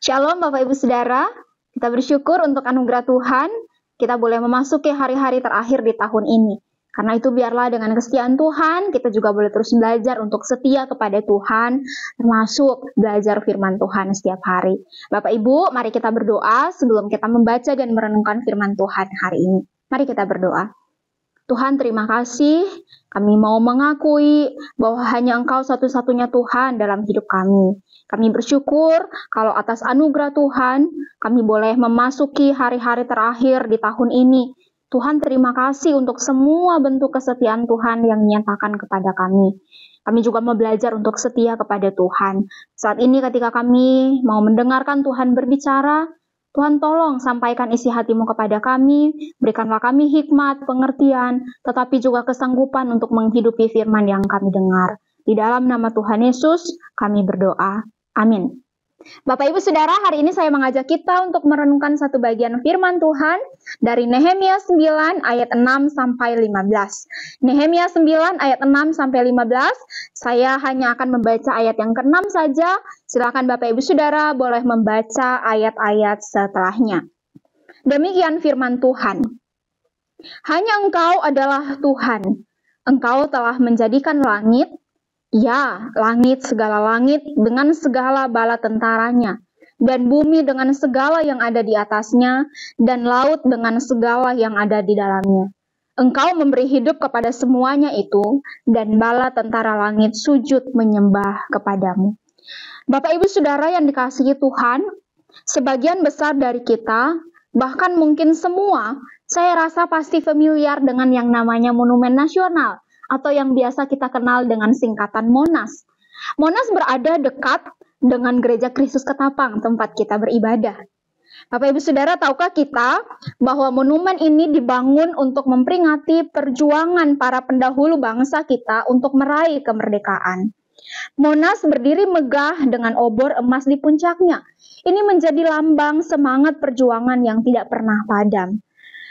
Shalom Bapak Ibu Saudara, kita bersyukur untuk anugerah Tuhan, kita boleh memasuki hari-hari terakhir di tahun ini. Karena itu biarlah dengan kesetiaan Tuhan, kita juga boleh terus belajar untuk setia kepada Tuhan, termasuk belajar firman Tuhan setiap hari. Bapak Ibu, mari kita berdoa sebelum kita membaca dan merenungkan firman Tuhan hari ini. Mari kita berdoa. Tuhan, terima kasih. Kami mau mengakui bahwa hanya Engkau satu-satunya Tuhan dalam hidup kami. Kami bersyukur kalau atas anugerah Tuhan, kami boleh memasuki hari-hari terakhir di tahun ini. Tuhan, terima kasih untuk semua bentuk kesetiaan Tuhan yang dinyatakan kepada kami. Kami juga mau belajar untuk setia kepada Tuhan. Saat ini ketika kami mau mendengarkan Tuhan berbicara, Tuhan tolong sampaikan isi hati-Mu kepada kami, berikanlah kami hikmat, pengertian, tetapi juga kesanggupan untuk menghidupi firman yang kami dengar. Di dalam nama Tuhan Yesus, kami berdoa. Amin. Bapak Ibu Saudara, hari ini saya mengajak kita untuk merenungkan satu bagian firman Tuhan dari Nehemia 9 ayat 6 sampai 15. Nehemia 9 ayat 6 sampai 15, saya hanya akan membaca ayat yang ke-6 saja. Silakan Bapak Ibu Saudara boleh membaca ayat-ayat setelahnya. Demikian firman Tuhan. Hanya Engkau adalah Tuhan. Engkau telah menjadikan langit, ya, langit segala langit dengan segala bala tentaranya, dan bumi dengan segala yang ada di atasnya, dan laut dengan segala yang ada di dalamnya. Engkau memberi hidup kepada semuanya itu, dan bala tentara langit sujud menyembah kepadamu. Bapak Ibu Saudara yang dikasihi Tuhan, sebagian besar dari kita, bahkan mungkin semua, saya rasa pasti familiar dengan yang namanya Monumen Nasional, atau yang biasa kita kenal dengan singkatan Monas. Monas berada dekat dengan Gereja Kristus Ketapang, tempat kita beribadah. Bapak Ibu Saudara, tahukah kita bahwa monumen ini dibangun untuk memperingati perjuangan para pendahulu bangsa kita untuk meraih kemerdekaan. Monas berdiri megah dengan obor emas di puncaknya. Ini menjadi lambang semangat perjuangan yang tidak pernah padam.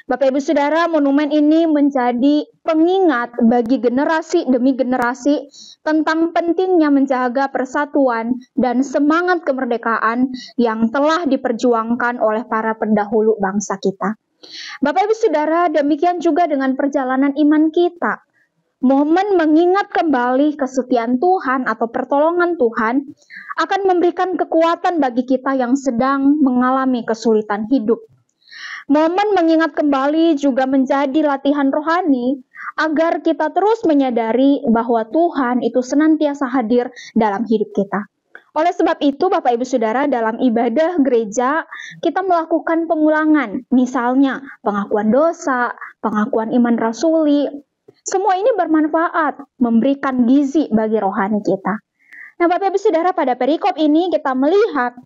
Bapak Ibu Saudara, monumen ini menjadi pengingat bagi generasi demi generasi tentang pentingnya menjaga persatuan dan semangat kemerdekaan yang telah diperjuangkan oleh para pendahulu bangsa kita. Bapak Ibu Saudara, demikian juga dengan perjalanan iman kita. Momen mengingat kembali kesetiaan Tuhan atau pertolongan Tuhan akan memberikan kekuatan bagi kita yang sedang mengalami kesulitan hidup. Momen mengingat kembali juga menjadi latihan rohani agar kita terus menyadari bahwa Tuhan itu senantiasa hadir dalam hidup kita. Oleh sebab itu, Bapak Ibu Saudara, dalam ibadah gereja kita melakukan pengulangan, misalnya pengakuan dosa, pengakuan iman rasuli. Semua ini bermanfaat, memberikan gizi bagi rohani kita. Nah, Bapak Ibu Saudara, pada perikop ini kita melihat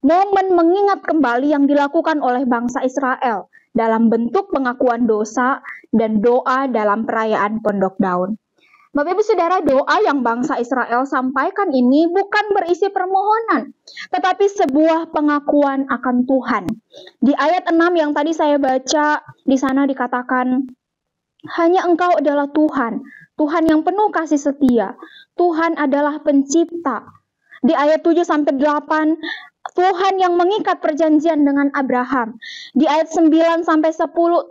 momen mengingat kembali yang dilakukan oleh bangsa Israel dalam bentuk pengakuan dosa dan doa dalam perayaan Pondok Daun. Bapak Ibu Saudara, doa yang bangsa Israel sampaikan ini bukan berisi permohonan, tetapi sebuah pengakuan akan Tuhan. Di ayat 6 yang tadi saya baca, di sana dikatakan, hanya Engkau adalah Tuhan, Tuhan yang penuh kasih setia, Tuhan adalah pencipta. Di ayat 7-8, Tuhan yang mengikat perjanjian dengan Abraham. Di ayat 9-10,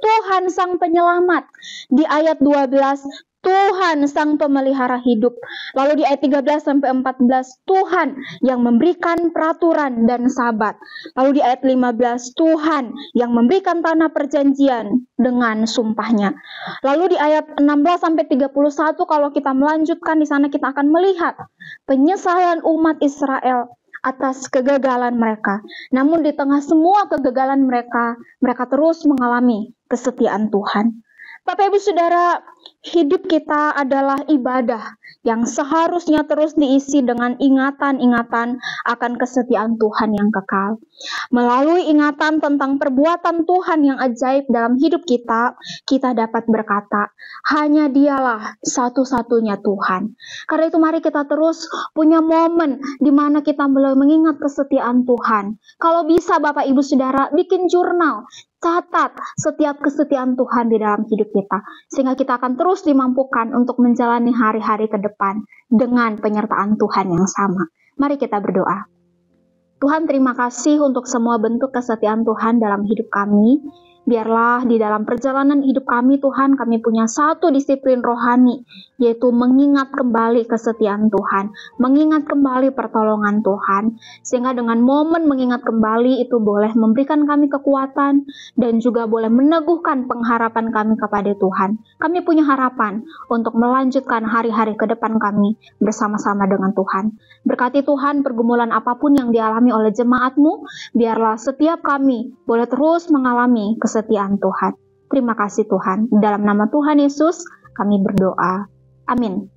Tuhan sang penyelamat. Di ayat 12, Tuhan sang pemelihara hidup. Lalu di ayat 13-14, Tuhan yang memberikan peraturan dan sabat. Lalu di ayat 15, Tuhan yang memberikan tanah perjanjian dengan sumpahnya. Lalu di ayat 16-31, kalau kita melanjutkan di sana kita akan melihat penyesalan umat Israel atas kegagalan mereka. Namun di tengah semua kegagalan mereka, mereka terus mengalami kesetiaan Tuhan. Bapak Ibu Saudara, hidup kita adalah ibadah yang seharusnya terus diisi dengan ingatan-ingatan akan kesetiaan Tuhan yang kekal. Melalui ingatan tentang perbuatan Tuhan yang ajaib dalam hidup kita, kita dapat berkata, hanya Dialah satu-satunya Tuhan. Karena itu mari kita terus punya momen di mana kita mulai mengingat kesetiaan Tuhan. Kalau bisa Bapak Ibu Saudara, bikin jurnal, catat setiap kesetiaan Tuhan di dalam hidup kita, sehingga kita akan terus dimampukan untuk menjalani hari-hari ke depan dengan penyertaan Tuhan yang sama. Mari kita berdoa. Tuhan, terima kasih untuk semua bentuk kesetiaan Tuhan dalam hidup kami. Biarlah di dalam perjalanan hidup kami, Tuhan, kami punya satu disiplin rohani, yaitu mengingat kembali kesetiaan Tuhan, mengingat kembali pertolongan Tuhan, sehingga dengan momen mengingat kembali itu boleh memberikan kami kekuatan dan juga boleh meneguhkan pengharapan kami kepada Tuhan. Kami punya harapan untuk melanjutkan hari-hari ke depan kami bersama-sama dengan Tuhan. Berkati Tuhan pergumulan apapun yang dialami oleh jemaat-Mu, biarlah setiap kami boleh terus mengalami kesetiaan Tuhan. Terima kasih Tuhan. Dalam nama Tuhan Yesus kami berdoa. Amin.